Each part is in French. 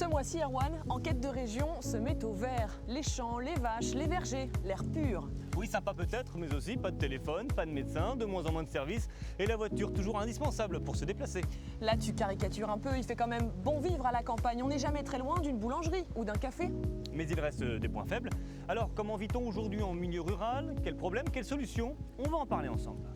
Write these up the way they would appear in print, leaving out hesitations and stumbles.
Ce mois-ci, Erwan, Enquête de région se met au vert. Les champs, les vaches, les vergers, l'air pur. Oui, sympa peut-être, mais aussi pas de téléphone, pas de médecin, de moins en moins de services et la voiture toujours indispensable pour se déplacer. Là, tu caricatures un peu, il fait quand même bon vivre à la campagne. On n'est jamais très loin d'une boulangerie ou d'un café. Mais il reste des points faibles. Alors, comment vit-on aujourd'hui en milieu rural? Quels problèmes? Quelles solutions? On va en parler ensemble.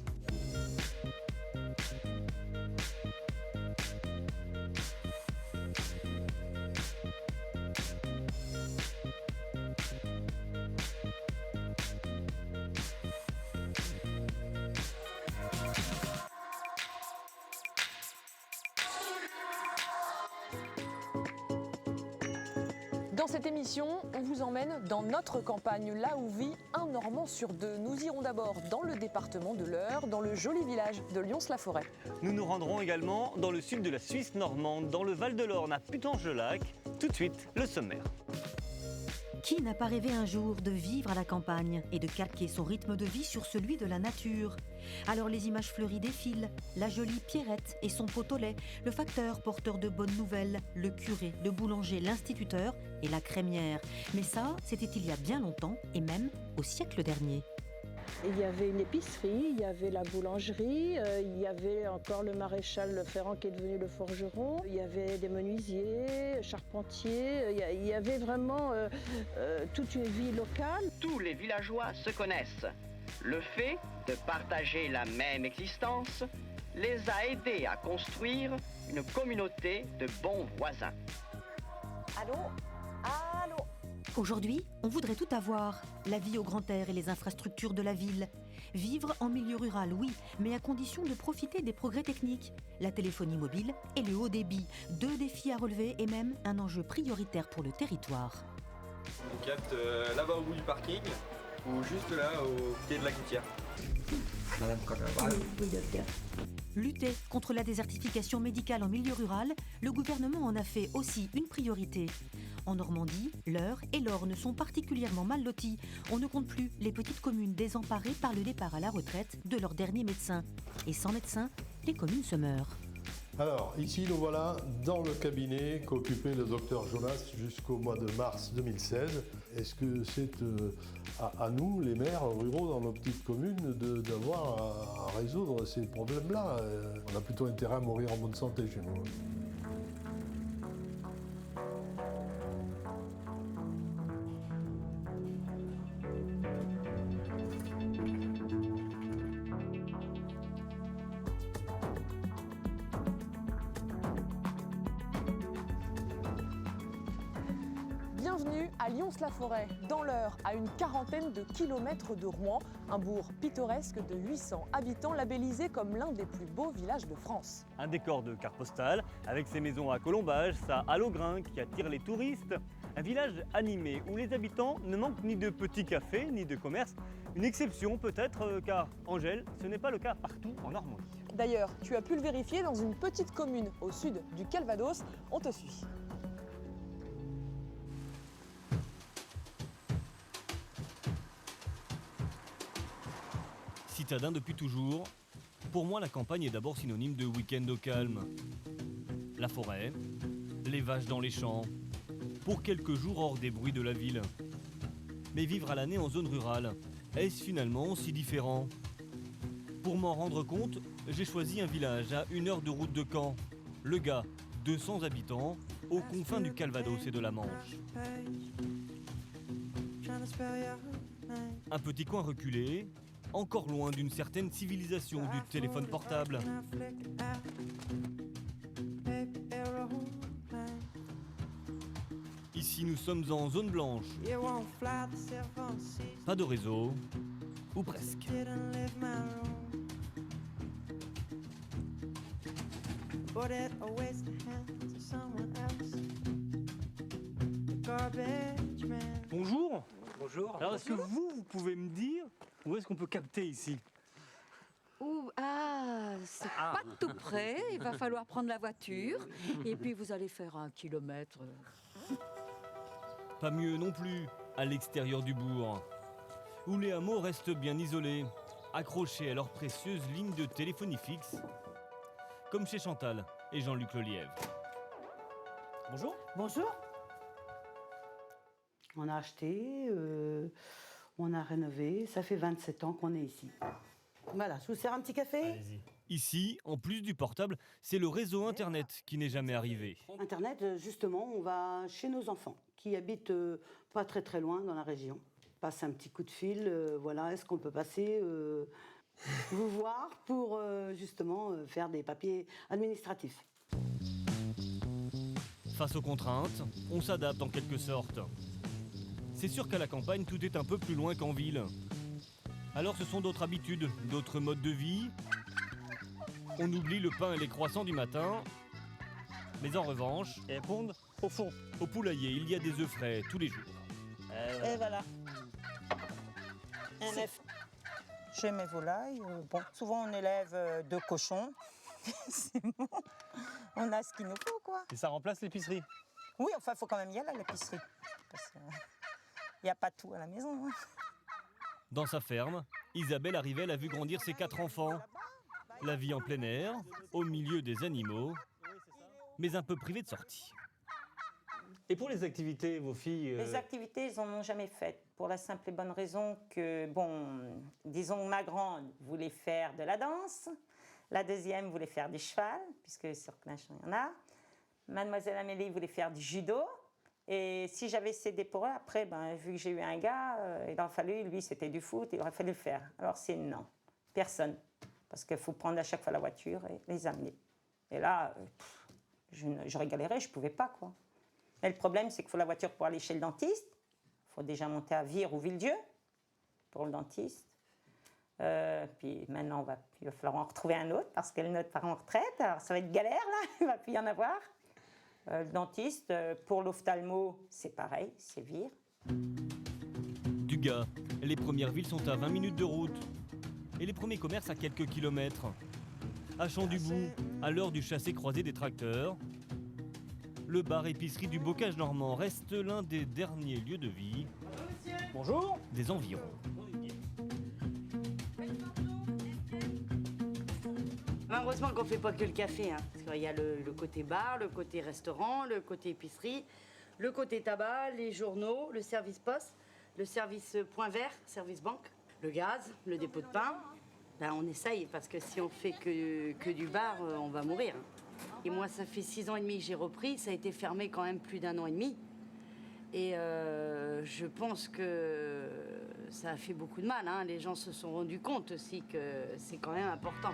Dans cette émission, on vous emmène dans notre campagne, là où vit un Normand sur deux. Nous irons d'abord dans le département de l'Eure, dans le joli village de Lyons-la-Forêt. Nous nous rendrons également dans le sud de la Suisse normande, dans le Val-de-l'Orne, à Putange-le-Lac. Tout de suite, le sommaire. Qui n'a pas rêvé un jour de vivre à la campagne et de calquer son rythme de vie sur celui de la nature? Alors les images fleuries défilent, la jolie Pierrette et son pot au lait, le facteur porteur de bonnes nouvelles, le curé, le boulanger, l'instituteur et la crémière. Mais ça, c'était il y a bien longtemps et même au siècle dernier. Il y avait une épicerie, il y avait la boulangerie, il y avait encore le maréchal Ferrand qui est devenu le forgeron, il y avait des menuisiers, charpentiers, il y avait vraiment toute une vie locale. Tous les villageois se connaissent. Le fait de partager la même existence les a aidés à construire une communauté de bons voisins. Allô? Allô? Aujourd'hui, on voudrait tout avoir. La vie au grand air et les infrastructures de la ville. Vivre en milieu rural, oui, mais à condition de profiter des progrès techniques. La téléphonie mobile et le haut débit. Deux défis à relever et même un enjeu prioritaire pour le territoire. On capte là-bas au bout du parking ou juste là au pied de la gouttière. Lutter contre la désertification médicale en milieu rural, le gouvernement en a fait aussi une priorité. En Normandie, l'Eure et l'Orne sont particulièrement mal lotis. On ne compte plus les petites communes désemparées par le départ à la retraite de leur dernier médecin. Et sans médecin, les communes se meurent. Alors, ici, nous voilà dans le cabinet qu'occupait le docteur Jonas jusqu'au mois de mars 2016. Est-ce que c'est à nous, les maires ruraux dans nos petites communes, d'avoir à résoudre ces problèmes-là? On a plutôt intérêt à mourir en bonne santé chez nous. Bienvenue à Lyons-la-Forêt, dans l'Eure, à une quarantaine de kilomètres de Rouen, un bourg pittoresque de 800 habitants labellisé comme l'un des plus beaux villages de France. Un décor de carte postale, avec ses maisons à colombage, sa halle au grain qui attire les touristes. Un village animé où les habitants ne manquent ni de petits cafés, ni de commerces. Une exception peut-être, car Angèle, ce n'est pas le cas partout en Normandie. D'ailleurs, tu as pu le vérifier dans une petite commune au sud du Calvados. On te suit. Citadin depuis toujours, pour moi la campagne est d'abord synonyme de week-end au calme. La forêt, les vaches dans les champs, pour quelques jours hors des bruits de la ville. Mais vivre à l'année en zone rurale, est-ce finalement si différent? Pour m'en rendre compte, j'ai choisi un village à 1 heure de route de Caen. Le Gars, 200 habitants, aux confins du Calvados et de la Manche. Un petit coin reculé, encore loin d'une certaine civilisation du téléphone portable. Ici, nous sommes en zone blanche. Pas de réseau, ou presque. Bonjour. Bonjour. Alors, est-ce que vous pouvez me dire où est-ce qu'on peut capter ici? C'est pas tout près, il va falloir prendre la voiture et puis vous allez faire 1 kilomètre. Pas mieux non plus, à l'extérieur du bourg, où les hameaux restent bien isolés, accrochés à leurs précieuses lignes de téléphonie fixe, comme chez Chantal et Jean-Luc Lelièvre. Bonjour. Bonjour. On a acheté, on a rénové, ça fait 27 ans qu'on est ici. Voilà, je vous sers un petit café. Allez-y. Ici, en plus du portable, c'est le réseau Internet qui n'est jamais arrivé. Internet, justement, on va chez nos enfants qui habitent pas très très loin dans la région. Passe un petit coup de fil, voilà, est-ce qu'on peut passer vous voir pour justement faire des papiers administratifs. Face aux contraintes, on s'adapte en quelque sorte. C'est sûr qu'à la campagne, tout est un peu plus loin qu'en ville. Alors ce sont d'autres habitudes, d'autres modes de vie. On oublie le pain et les croissants du matin. Mais en revanche, Et pondre au fond. au poulailler, il y a des œufs frais tous les jours. Et voilà. Un œuf. Chez mes volailles, bon, souvent on élève 2 cochons. C'est bon. On a ce qu'il nous faut, quoi. Et ça remplace l'épicerie. Oui, enfin, il faut quand même y aller à l'épicerie. Parce qu'il n'y a pas tout à la maison. Hein. Dans sa ferme, Isabelle Arrivel a vu grandir ses 4 enfants. La vie en plein air, au milieu des animaux, mais un peu privée de sortie. Et pour les activités, vos filles Les activités, ils n'en ont jamais faites. Pour la simple et bonne raison que, bon, disons, ma grande voulait faire de la danse. La deuxième voulait faire du cheval, puisque sur Clinch, il y en a. Mademoiselle Amélie voulait faire du judo. Et si j'avais cédé pour eux, après, ben, vu que j'ai eu un gars, il aurait fallu, lui, c'était du foot, il aurait fallu le faire. Alors c'est non, personne. Parce qu'il faut prendre à chaque fois la voiture et les amener. Et là, j'aurais galéré, je ne pouvais pas, quoi. Et le problème, c'est qu'il faut la voiture pour aller chez le dentiste. Il faut déjà monter à Vire ou Villedieu pour le dentiste. Puis maintenant, il va falloir en retrouver un autre parce que le nôtre part en retraite. Alors ça va être galère, là, il ne va plus y en avoir. Le dentiste, pour l'ophtalmo, c'est pareil, c'est Vire. Du Gard, les premières villes sont à 20 minutes de route. Et les premiers commerces à quelques kilomètres. À Champ-du-Bout, à l'heure du chassé-croisé des tracteurs, le bar-épicerie du Bocage normand reste l'un des derniers lieux de vie. Bonjour. Des environs. Heureusement qu'on ne fait pas que le café, hein, parce qu'il y a le côté bar, le côté restaurant, le côté épicerie, le côté tabac, les journaux, le service poste, le service point vert, service banque, le gaz, le dépôt de pain. Ben, on essaye, parce que si on fait que du bar, on va mourir. Et moi, ça fait 6 ans et demi que j'ai repris, ça a été fermé quand même plus d'1 an et demi. Et je pense que ça a fait beaucoup de mal, hein. Les gens se sont rendus compte aussi que c'est quand même important.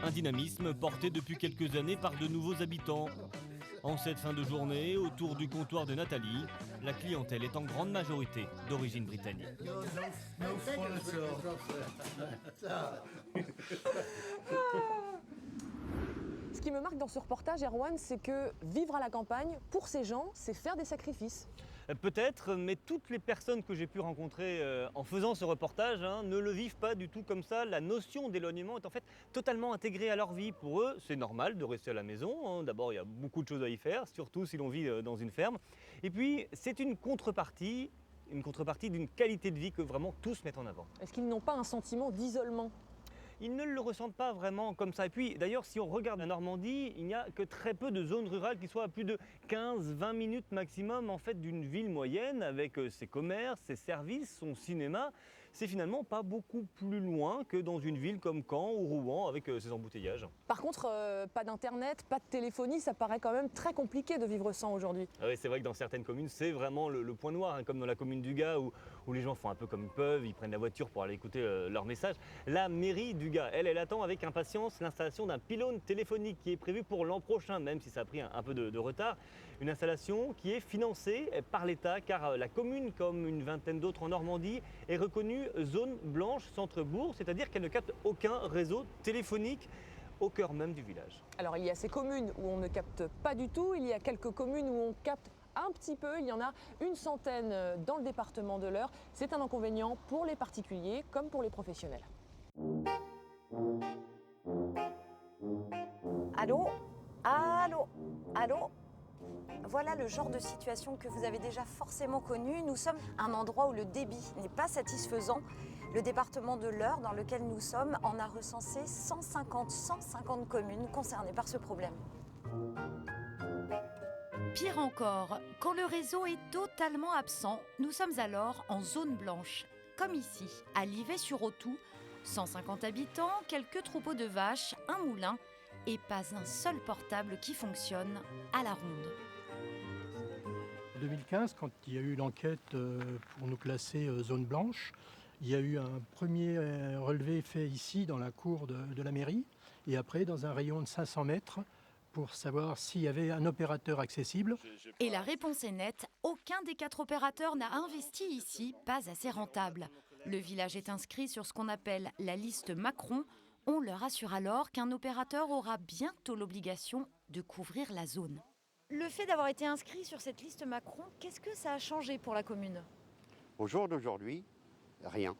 Un dynamisme porté depuis quelques années par de nouveaux habitants. En cette fin de journée, autour du comptoir de Nathalie, la clientèle est en grande majorité d'origine britannique. Ce qui me marque dans ce reportage, Erwan, c'est que vivre à la campagne, pour ces gens, c'est faire des sacrifices. Peut-être, mais toutes les personnes que j'ai pu rencontrer en faisant ce reportage ne le vivent pas du tout comme ça. La notion d'éloignement est en fait totalement intégrée à leur vie. Pour eux, c'est normal de rester à la maison. D'abord, il y a beaucoup de choses à y faire, surtout si l'on vit dans une ferme. Et puis, c'est une contrepartie d'une qualité de vie que vraiment tous mettent en avant. Est-ce qu'ils n'ont pas un sentiment d'isolement ? Ils ne le ressentent pas vraiment comme ça. Et puis d'ailleurs, si on regarde la Normandie, il n'y a que très peu de zones rurales qui soient à plus de 15-20 minutes maximum en fait d'une ville moyenne avec ses commerces, ses services, son cinéma. C'est finalement pas beaucoup plus loin que dans une ville comme Caen ou Rouen avec ses embouteillages. Par contre, pas d'internet, pas de téléphonie, ça paraît quand même très compliqué de vivre sans aujourd'hui. Ah oui, c'est vrai que dans certaines communes, c'est vraiment le point noir, comme dans la commune du Gard où les gens font un peu comme ils peuvent, ils prennent la voiture pour aller écouter leur message. La mairie du Gard, elle attend avec impatience l'installation d'un pylône téléphonique qui est prévu pour l'an prochain, même si ça a pris un peu de retard. Une installation qui est financée par l'État car la commune, comme une vingtaine d'autres en Normandie, est reconnue zone blanche centre-bourg, c'est-à-dire qu'elle ne capte aucun réseau téléphonique au cœur même du village. Alors il y a ces communes où on ne capte pas du tout, il y a quelques communes où on capte un petit peu, il y en a une centaine dans le département de l'Eure. C'est un inconvénient pour les particuliers comme pour les professionnels. Allô ? Allô ? Allô ? Voilà le genre de situation que vous avez déjà forcément connu. Nous sommes à un endroit où le débit n'est pas satisfaisant. Le département de l'Eure, dans lequel nous sommes, en a recensé 150 communes concernées par ce problème. Pire encore, quand le réseau est totalement absent, nous sommes alors en zone blanche, comme ici, à Livet-sur-Authou, 150 habitants, quelques troupeaux de vaches, un moulin et pas un seul portable qui fonctionne à la ronde. En 2015, quand il y a eu l'enquête pour nous classer zone blanche, il y a eu un premier relevé fait ici dans la cour de la mairie et après dans un rayon de 500 mètres pour savoir s'il y avait un opérateur accessible. Et la réponse est nette, aucun des 4 opérateurs n'a investi ici, pas assez rentable. Le village est inscrit sur ce qu'on appelle la liste Macron. On leur assure alors qu'un opérateur aura bientôt l'obligation de couvrir la zone. Le fait d'avoir été inscrit sur cette liste Macron, qu'est-ce que ça a changé pour la commune? Au jour d'aujourd'hui, rien.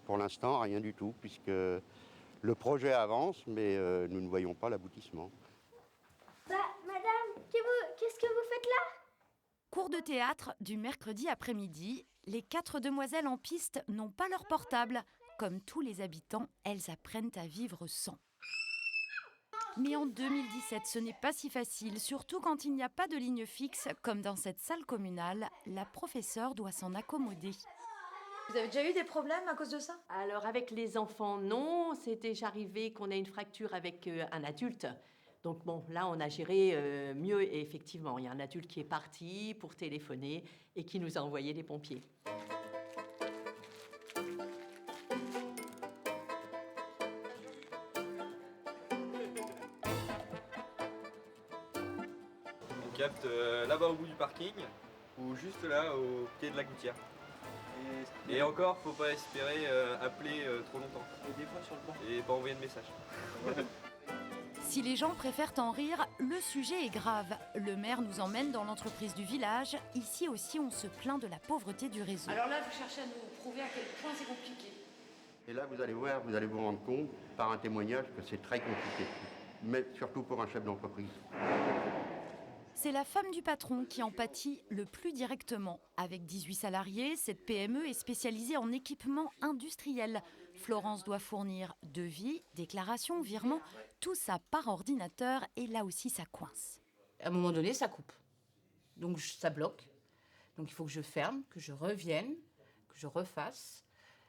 Pour l'instant, rien du tout, puisque le projet avance, mais nous ne voyons pas l'aboutissement. Madame, qu'est-ce que vous faites là? Cours de théâtre du mercredi après-midi. Les 4 demoiselles en piste n'ont pas leur portable. Comme tous les habitants, elles apprennent à vivre sans. Mais en 2017, ce n'est pas si facile, surtout quand il n'y a pas de ligne fixe, comme dans cette salle communale. La professeure doit s'en accommoder. Vous avez déjà eu des problèmes à cause de ça? Alors avec les enfants, non. C'est déjà arrivé qu'on ait une fracture avec un adulte. Donc bon, là on a géré mieux et effectivement, il y a un adulte qui est parti pour téléphoner et qui nous a envoyé les pompiers. On capte là-bas au bout du parking ou juste là au pied de la gouttière. Et encore, faut pas espérer appeler trop longtemps. Et des fois sur le banc. Et pas envoyer de message. Si les gens préfèrent en rire, le sujet est grave. Le maire nous emmène dans l'entreprise du village. Ici aussi, on se plaint de la pauvreté du réseau. Alors là, vous cherchez à nous prouver à quel point c'est compliqué. Et là, vous allez voir, vous allez vous rendre compte par un témoignage que c'est très compliqué, mais surtout pour un chef d'entreprise. C'est la femme du patron qui en pâtit le plus directement. Avec 18 salariés, cette PME est spécialisée en équipements industriels. Florence doit fournir devis, déclarations, virements, tout ça par ordinateur et là aussi ça coince. À un moment donné, ça coupe. Donc ça bloque. Donc il faut que je ferme, que je revienne, que je refasse.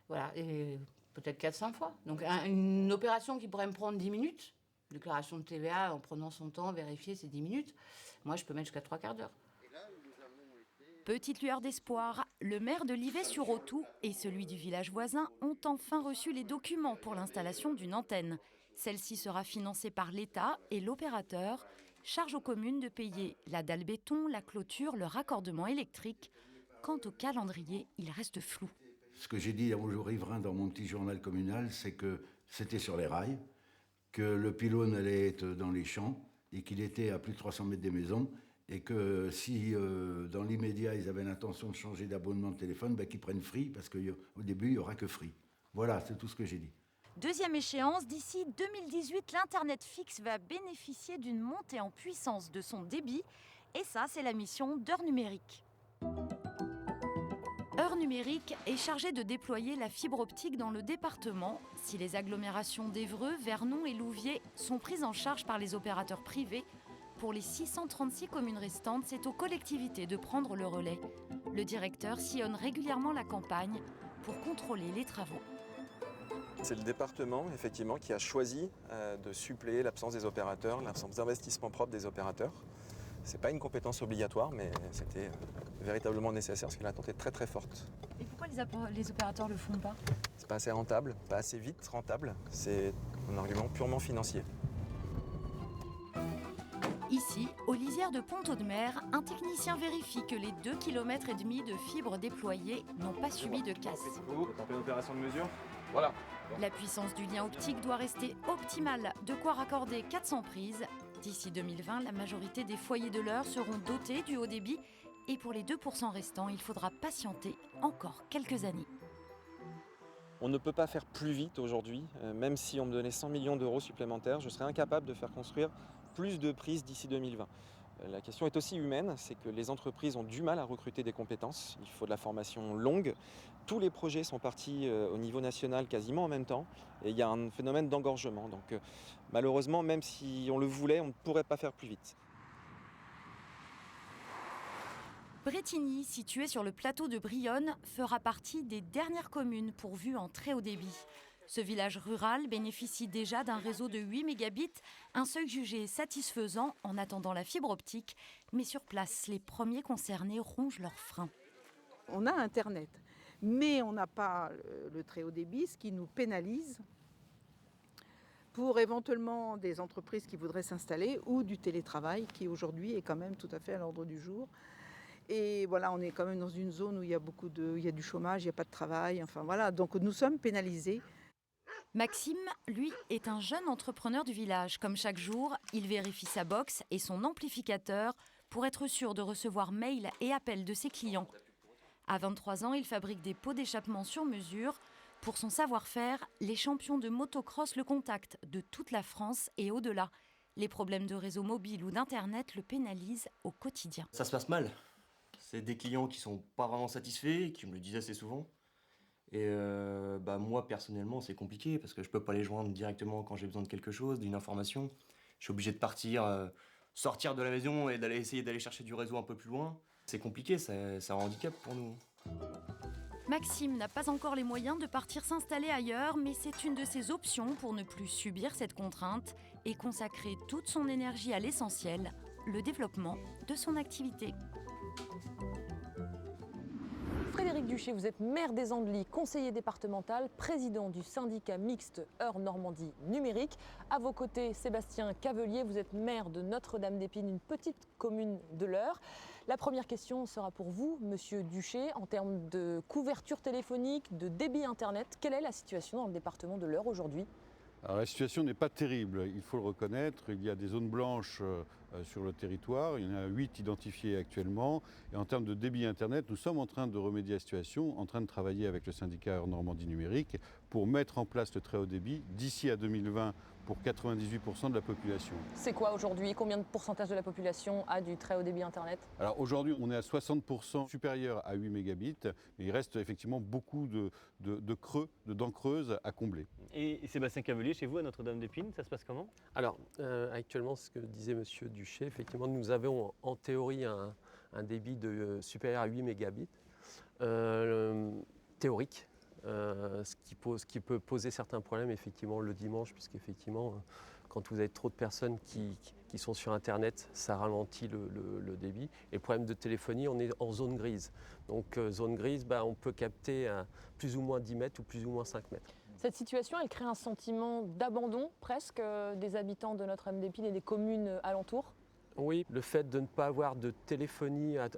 Voilà, et peut-être 400 fois. Donc une opération qui pourrait me prendre 10 minutes, déclaration de TVA en prenant son temps, vérifier, c'est 10 minutes. Moi, je peux mettre jusqu'à 3 quarts d'heure. Petite lueur d'espoir, le maire de Livet-sur-Authou et celui du village voisin ont enfin reçu les documents pour l'installation d'une antenne. Celle-ci sera financée par l'État et l'opérateur. Charge aux communes de payer la dalle béton, la clôture, le raccordement électrique. Quant au calendrier, il reste flou. Ce que j'ai dit aux riverains dans mon petit journal communal, c'est que c'était sur les rails, que le pylône allait être dans les champs et qu'il était à plus de 300 mètres des maisons et que si dans l'immédiat ils avaient l'intention de changer d'abonnement de téléphone, qu'ils prennent Free parce qu'au début il n'y aura que Free. Voilà, c'est tout ce que j'ai dit. Deuxième échéance, d'ici 2018, l'Internet fixe va bénéficier d'une montée en puissance de son débit et ça c'est la mission d'Heure Numérique. Heure Numérique est chargée de déployer la fibre optique dans le département. Si les agglomérations d'Évreux, Vernon et Louviers sont prises en charge par les opérateurs privés, pour les 636 communes restantes, c'est aux collectivités de prendre le relais. Le directeur sillonne régulièrement la campagne pour contrôler les travaux. C'est le département, effectivement, qui a choisi de suppléer l'absence des opérateurs, l'absence d'investissement propre des opérateurs. Ce n'est pas une compétence obligatoire, mais c'était véritablement nécessaire parce que l'attente est très très forte. Et pourquoi les opérateurs ne le font pas? C'est pas assez rentable, pas assez vite rentable. C'est un argument purement financier. Ici, aux lisières de Pont-Audemer, un technicien vérifie que les 2,5 km de fibres déployées n'ont pas subi de casse. Vous êtes en pleine opération de mesure? Voilà. La puissance du lien optique doit rester optimale, de quoi raccorder 400 prises. D'ici 2020, la majorité des foyers de l'Eure seront dotés du haut débit. Et pour les 2% restants, il faudra patienter encore quelques années. On ne peut pas faire plus vite aujourd'hui. Même si on me donnait 100 millions d'euros supplémentaires, je serais incapable de faire construire plus de prises d'ici 2020. La question est aussi humaine, c'est que les entreprises ont du mal à recruter des compétences. Il faut de la formation longue. Tous les projets sont partis au niveau national quasiment en même temps et il y a un phénomène d'engorgement. Donc malheureusement, même si on le voulait, on ne pourrait pas faire plus vite. Brétigny, situé sur le plateau de Brionne, fera partie des dernières communes pourvues en très haut débit. Ce village rural bénéficie déjà d'un réseau de 8 mégabits, un seuil jugé satisfaisant en attendant la fibre optique. Mais sur place, les premiers concernés rongent leurs freins. On a Internet, mais on n'a pas le très haut débit, ce qui nous pénalise pour éventuellement des entreprises qui voudraient s'installer ou du télétravail qui aujourd'hui est quand même tout à fait à l'ordre du jour. Et voilà, on est quand même dans une zone où il y a du chômage, il n'y a pas de travail, enfin voilà, donc nous sommes pénalisés. Maxime, lui, est un jeune entrepreneur du village. Comme chaque jour, il vérifie sa box et son amplificateur pour être sûr de recevoir mails et appels de ses clients. À 23 ans, il fabrique des pots d'échappement sur mesure. Pour son savoir-faire, les champions de motocross le contactent de toute la France et au-delà. Les problèmes de réseau mobile ou d'Internet le pénalisent au quotidien. Ça se passe mal. C'est des clients qui sont pas vraiment satisfaits, qui me le disent assez souvent. Et moi, personnellement, c'est compliqué parce que je peux pas les joindre directement quand j'ai besoin de quelque chose, d'une information. Je suis obligé de partir, sortir de la maison et essayer d'aller chercher du réseau un peu plus loin. C'est compliqué, c'est un handicap pour nous. Maxime n'a pas encore les moyens de partir s'installer ailleurs, mais c'est une de ses options pour ne plus subir cette contrainte et consacrer toute son énergie à l'essentiel, le développement de son activité. Frédéric Duché, vous êtes maire des Andelys, conseiller départemental, président du syndicat mixte Eure Normandie Numérique. À vos côtés, Sébastien Cavelier, vous êtes maire de Notre-Dame-d'Épine, une petite commune de l'Eure. La première question sera pour vous, monsieur Duché, en termes de couverture téléphonique, de débit Internet. Quelle est la situation dans le département de l'Eure aujourd'hui ? Alors, la situation n'est pas terrible, il faut le reconnaître. Il y a des zones blanches sur le territoire, il y en a 8 identifiées actuellement. Et en termes de débit Internet, nous sommes en train de remédier à la situation, en train de travailler avec le syndicat Eure Normandie Numérique pour mettre en place le très haut débit d'ici à 2020 pour 98% de la population. C'est quoi aujourd'hui ? Combien de pourcentage de la population a du très haut débit Internet ? Alors aujourd'hui, on est à 60% supérieur à 8 mégabits, mais il reste effectivement beaucoup de creux, de dents creuses à combler. Et Sébastien Cavelier, chez vous, à Notre-Dame-d'Épine, ça se passe comment ? Alors, actuellement, ce que disait monsieur Duché, effectivement, nous avons en théorie un débit supérieur à 8 mégabits, théorique. Ce qui peut poser certains problèmes effectivement le dimanche, puisqu'effectivement quand vous avez trop de personnes qui sont sur Internet, ça ralentit le débit. Et le problème de téléphonie, on est en zone grise. Donc zone grise, on peut capter à plus ou moins 10 mètres ou plus ou moins 5 mètres. Cette situation, elle crée un sentiment d'abandon presque des habitants de Notre-Dame-d'Épine et des communes alentours ? Oui, le fait de ne pas avoir de téléphonie à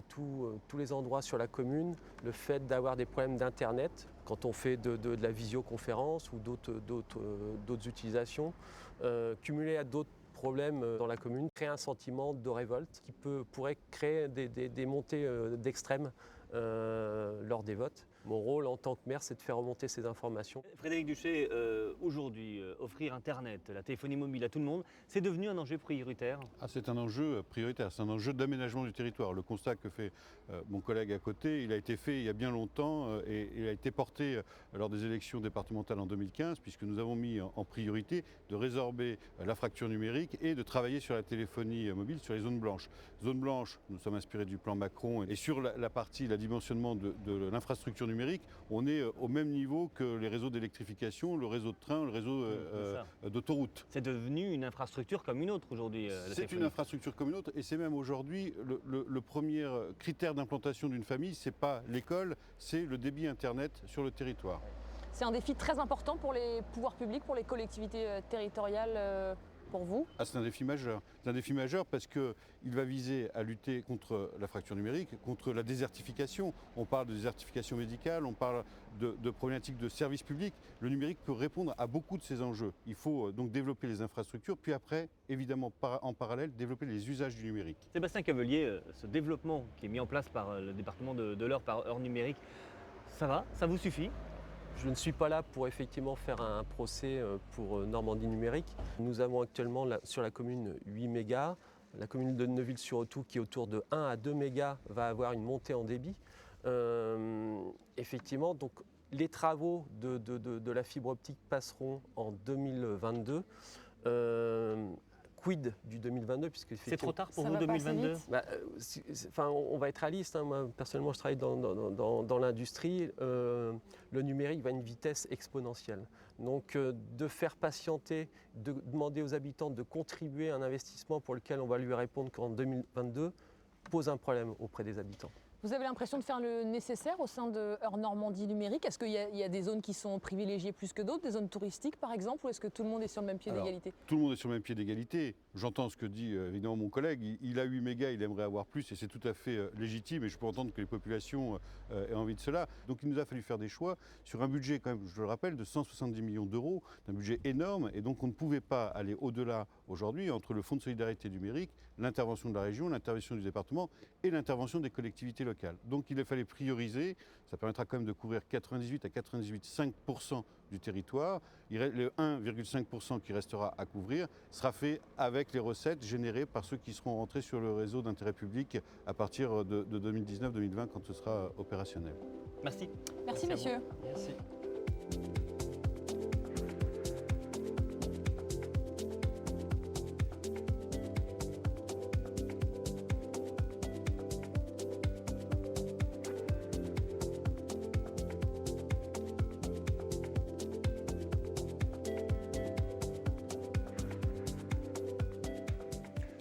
tous les endroits sur la commune, le fait d'avoir des problèmes d'Internet, quand on fait de la visioconférence ou d'autres utilisations, cumulé à d'autres problèmes dans la commune, crée un sentiment de révolte qui pourrait créer des montées d'extrême lors des votes. Mon rôle en tant que maire, c'est de faire remonter ces informations. Frédéric Duché, aujourd'hui, offrir Internet, la téléphonie mobile à tout le monde, c'est devenu un enjeu prioritaire ? C'est un enjeu prioritaire, c'est un enjeu d'aménagement du territoire. Le constat que fait mon collègue à côté, il a été fait il y a bien longtemps et il a été porté lors des élections départementales en 2015, puisque nous avons mis en priorité de résorber la fracture numérique et de travailler sur la téléphonie mobile sur les zones blanches. Zones blanches, nous sommes inspirés du plan Macron et sur la dimensionnement de l'infrastructure numérique, on est au même niveau que les réseaux d'électrification, le réseau de train, le réseau d'autoroute. C'est devenu une infrastructure comme une autre aujourd'hui. C'est une infrastructure comme une autre et c'est même aujourd'hui le premier critère d'implantation d'une famille, c'est pas l'école, c'est le débit Internet sur le territoire. C'est un défi très important pour les pouvoirs publics, pour les collectivités territoriales. Pour vous ? C'est un défi majeur. C'est un défi majeur parce qu'il va viser à lutter contre la fracture numérique, contre la désertification. On parle de désertification médicale, on parle de problématiques de services publics. Le numérique peut répondre à beaucoup de ces enjeux. Il faut donc développer les infrastructures, puis après, évidemment, en parallèle, développer les usages du numérique. Sébastien Cavelier, ce développement qui est mis en place par le département de l'Eure, par Eure Numérique, ça va ? Ça vous suffit ? Je ne suis pas là pour effectivement faire un procès pour Normandie Numérique. Nous avons actuellement sur la commune 8 mégas. La commune de Neuville-sur-Autou, qui est autour de 1 à 2 mégas, va avoir une montée en débit. Effectivement, donc, les travaux de la fibre optique passeront en 2022. Quid du 2022 puisque C'est trop tard pour vous, 2022? On va être réaliste. Hein. Moi, personnellement, je travaille dans l'industrie. Le numérique va à une vitesse exponentielle. Donc, de faire patienter, de demander aux habitants de contribuer à un investissement pour lequel on va lui répondre qu'en 2022 pose un problème auprès des habitants. Vous avez l'impression de faire le nécessaire au sein de Heure Normandie Numérique? Est-ce qu'il y a des zones qui sont privilégiées plus que d'autres, des zones touristiques par exemple, ou est-ce que tout le monde est sur le même pied d'égalité? Tout le monde est sur le même pied d'égalité. J'entends ce que dit évidemment mon collègue. Il a 8 mégas, il aimerait avoir plus et c'est tout à fait légitime et je peux entendre que les populations aient envie de cela. Donc il nous a fallu faire des choix sur un budget, quand même, je le rappelle, de 170 millions d'euros, un budget énorme et donc on ne pouvait pas aller au-delà aujourd'hui entre le Fonds de solidarité numérique, l'intervention de la région, l'intervention du département et l'intervention des collectivités locales. Donc il a fallu prioriser, ça permettra quand même de couvrir 98 à 98,5% du territoire. Le 1,5% qui restera à couvrir sera fait avec les recettes générées par ceux qui seront rentrés sur le réseau d'intérêt public à partir de 2019-2020 quand ce sera opérationnel. Merci. Merci messieurs. Merci.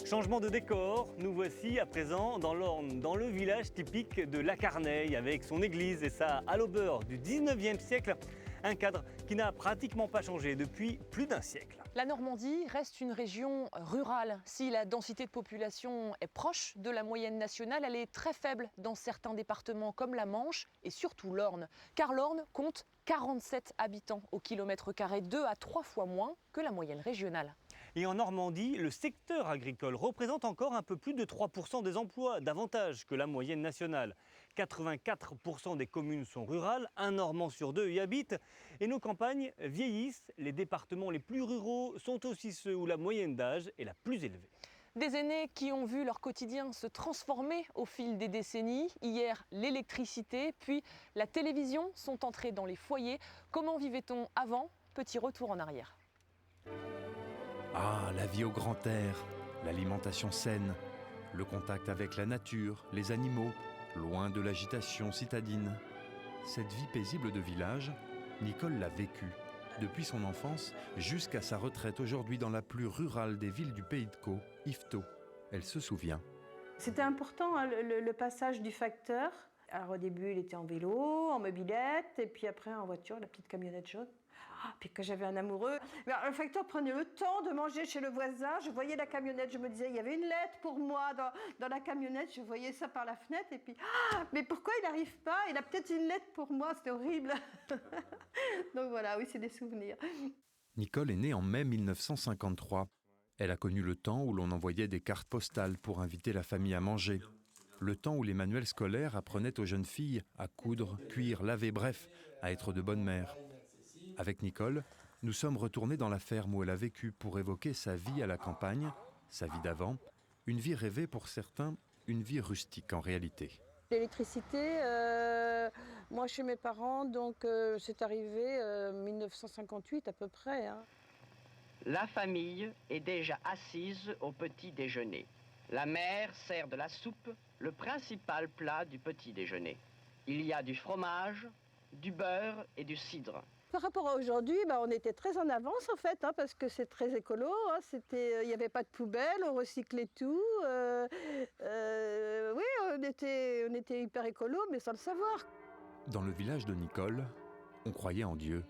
Changement de décor, nous voici à présent dans l'Orne, dans le village typique de La Carneille, avec son église et sa halle au beurre du 19e siècle, un cadre qui n'a pratiquement pas changé depuis plus d'un siècle. La Normandie reste une région rurale. Si la densité de population est proche de la moyenne nationale, elle est très faible dans certains départements comme la Manche et surtout l'Orne. Car l'Orne compte 47 habitants au kilomètre carré, 2 à 3 fois moins que la moyenne régionale. Et en Normandie, le secteur agricole représente encore un peu plus de 3% des emplois, davantage que la moyenne nationale. 84% des communes sont rurales, un Normand sur 2 y habite. Et nos campagnes vieillissent. Les départements les plus ruraux sont aussi ceux où la moyenne d'âge est la plus élevée. Des aînés qui ont vu leur quotidien se transformer au fil des décennies. Hier, l'électricité, puis la télévision sont entrés dans les foyers. Comment vivait-on avant? Petit retour en arrière. Ah, la vie au grand air, l'alimentation saine, le contact avec la nature, les animaux, loin de l'agitation citadine. Cette vie paisible de village, Nicole l'a vécue, depuis son enfance jusqu'à sa retraite aujourd'hui dans la plus rurale des villes du Pays de Caux, Yvetot. Elle se souvient. C'était important, hein, le passage du facteur. Alors au début, il était en vélo, en mobilette, et puis après en voiture, la petite camionnette jaune. Puis quand j'avais un amoureux, le facteur prenait le temps de manger chez le voisin. Je voyais la camionnette, je me disais, il y avait une lettre pour moi dans la camionnette. Je voyais ça par la fenêtre et puis, mais pourquoi il n'arrive pas? Il a peut-être une lettre pour moi, c'était horrible. Donc voilà, oui, c'est des souvenirs. Nicole est née en mai 1953. Elle a connu le temps où l'on envoyait des cartes postales pour inviter la famille à manger. Le temps où les manuels scolaires apprenaient aux jeunes filles à coudre, cuire, laver, bref, à être de bonnes mères. Avec Nicole, nous sommes retournés dans la ferme où elle a vécu pour évoquer sa vie à la campagne, sa vie d'avant, une vie rêvée pour certains, une vie rustique en réalité. L'électricité, moi chez mes parents, donc c'est arrivé 1958 à peu près. Hein. La famille est déjà assise au petit déjeuner. La mère sert de la soupe, le principal plat du petit déjeuner. Il y a du fromage, du beurre et du cidre. Par rapport à aujourd'hui, on était très en avance en fait, hein, parce que c'est très écolo. Hein, il n'y avait pas de poubelle, on recyclait tout. Oui, on était hyper écolo, mais sans le savoir. Dans le village de Nicole, on croyait en Dieu.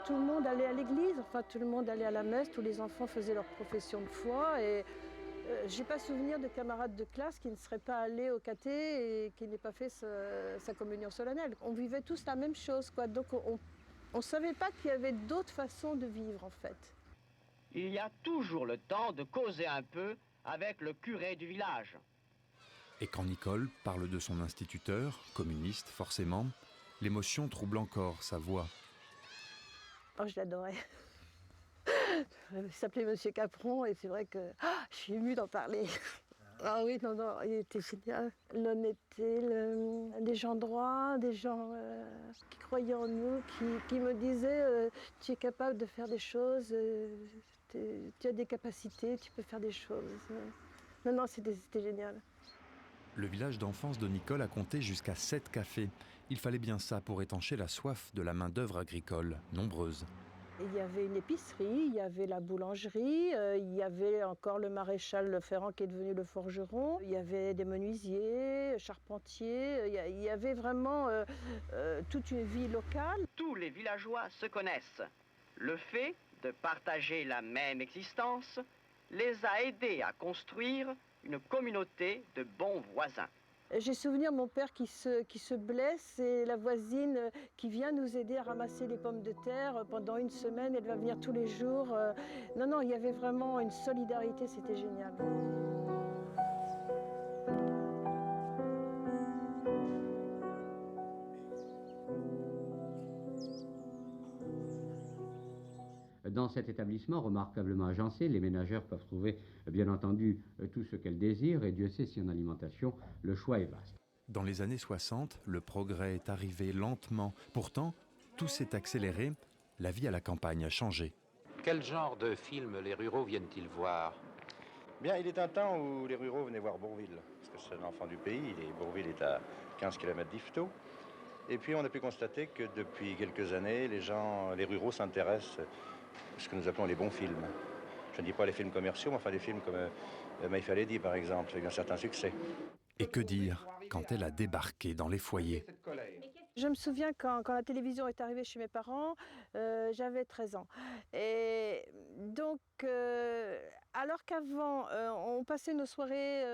Tout le monde allait à l'église, enfin tout le monde allait à la messe, tous les enfants faisaient leur profession de foi et j'ai pas souvenir de camarades de classe qui ne seraient pas allés au caté et qui n'aient pas fait sa communion solennelle. On vivait tous la même chose, quoi. Donc on savait pas qu'il y avait d'autres façons de vivre en fait. Il y a toujours le temps de causer un peu avec le curé du village. Et quand Nicole parle de son instituteur, communiste forcément, l'émotion trouble encore sa voix. Oh, je l'adorais. Il s'appelait Monsieur Capron et c'est vrai que je suis émue d'en parler. Ah oui, non, il était génial. L'honnêteté, des gens droits, des gens qui croyaient en nous, qui me disaient tu es capable de faire des choses, tu as des capacités, tu peux faire des choses. Non, c'était génial. Le village d'enfance de Nicole a compté jusqu'à 7 cafés. Il fallait bien ça pour étancher la soif de la main-d'œuvre agricole, nombreuse. Il y avait une épicerie, il y avait la boulangerie, il y avait encore le maréchal Ferrand qui est devenu le forgeron, il y avait des menuisiers, charpentiers, il y avait vraiment toute une vie locale. Tous les villageois se connaissent. Le fait de partager la même existence les a aidés à construire une communauté de bons voisins. J'ai souvenir mon père qui se blesse et la voisine qui vient nous aider à ramasser les pommes de terre pendant une semaine. Elle va venir tous les jours. Non, il y avait vraiment une solidarité, c'était génial. Dans cet établissement remarquablement agencé, les ménagères peuvent trouver, bien entendu, tout ce qu'elles désirent, et Dieu sait si en alimentation, le choix est vaste. Dans les années 60, le progrès est arrivé lentement. Pourtant, tout s'est accéléré, la vie à la campagne a changé. Quel genre de film les ruraux viennent-ils voir? Bien, il est un temps où les ruraux venaient voir Bourvil, parce que c'est un enfant du pays, Bourvil est à 15 km d'Yvetot. Et puis on a pu constater que depuis quelques années, les ruraux s'intéressent à ce que nous appelons les bons films. Je ne dis pas les films commerciaux, mais enfin des films comme My Fair Lady, par exemple, avec un certain succès. Et que dire quand elle a débarqué dans les foyers? Je me souviens quand la télévision est arrivée chez mes parents, j'avais 13 ans. Et donc, alors qu'avant, on passait nos soirées,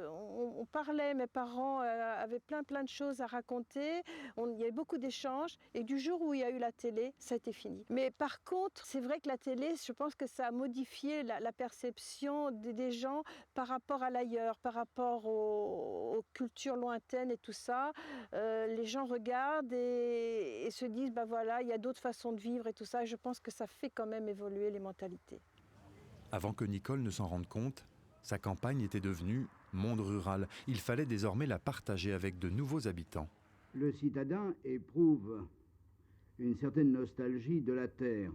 on parlait, mes parents avaient plein de choses à raconter, il y avait beaucoup d'échanges, et du jour où il y a eu la télé, ça a été fini. Mais par contre, c'est vrai que la télé, je pense que ça a modifié la perception des gens par rapport à l'ailleurs, par rapport aux cultures lointaines et tout ça. Les gens regardent et se disent, ben voilà, il y a d'autres façons de vivre et tout ça. Et je pense que ça fait quand même évoluer les mentalités. Avant que Nicole ne s'en rende compte, sa campagne était devenue monde rural. Il fallait désormais la partager avec de nouveaux habitants. Le citadin éprouve une certaine nostalgie de la terre.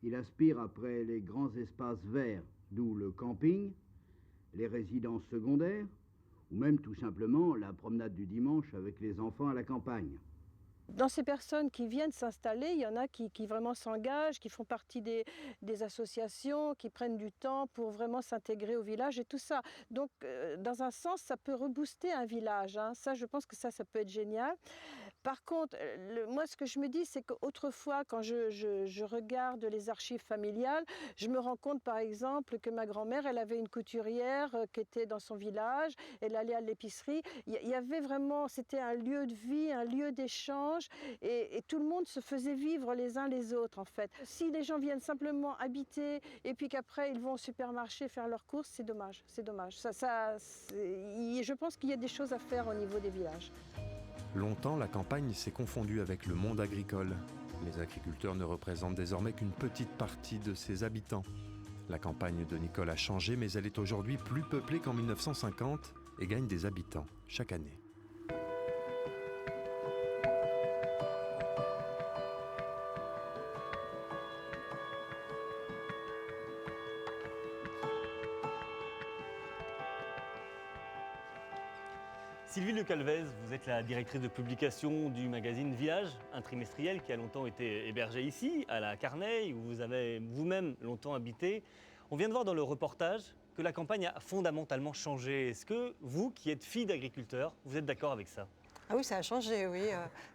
Il aspire après les grands espaces verts, d'où le camping, les résidences secondaires, ou même tout simplement la promenade du dimanche avec les enfants à la campagne. Dans ces personnes qui viennent s'installer, il y en a qui vraiment s'engagent, qui font partie des associations, qui prennent du temps pour vraiment s'intégrer au village et tout ça. Donc, dans un sens, ça peut rebooster un village. Hein. Ça, je pense que ça peut être génial. Par contre, moi, ce que je me dis, c'est qu'autrefois, quand je regarde les archives familiales, je me rends compte, par exemple, que ma grand-mère, elle avait une couturière qui était dans son village, elle allait à l'épicerie. Il y avait vraiment, c'était un lieu de vie, un lieu d'échange, et tout le monde se faisait vivre les uns les autres, en fait. Si les gens viennent simplement habiter, et puis qu'après, ils vont au supermarché faire leurs courses, c'est dommage, c'est dommage. Je pense qu'il y a des choses à faire au niveau des villages. Longtemps, la campagne s'est confondue avec le monde agricole. Les agriculteurs ne représentent désormais qu'une petite partie de ses habitants. La campagne de Nicole a changé, mais elle est aujourd'hui plus peuplée qu'en 1950 et gagne des habitants chaque année. Sylvie Le Calvez, vous êtes la directrice de publication du magazine Village, un trimestriel qui a longtemps été hébergé ici, à la Carneille, où vous avez vous-même longtemps habité. On vient de voir dans le reportage que la campagne a fondamentalement changé. Est-ce que vous, qui êtes fille d'agriculteur, vous êtes d'accord avec ça ? Ah oui, ça a changé, oui.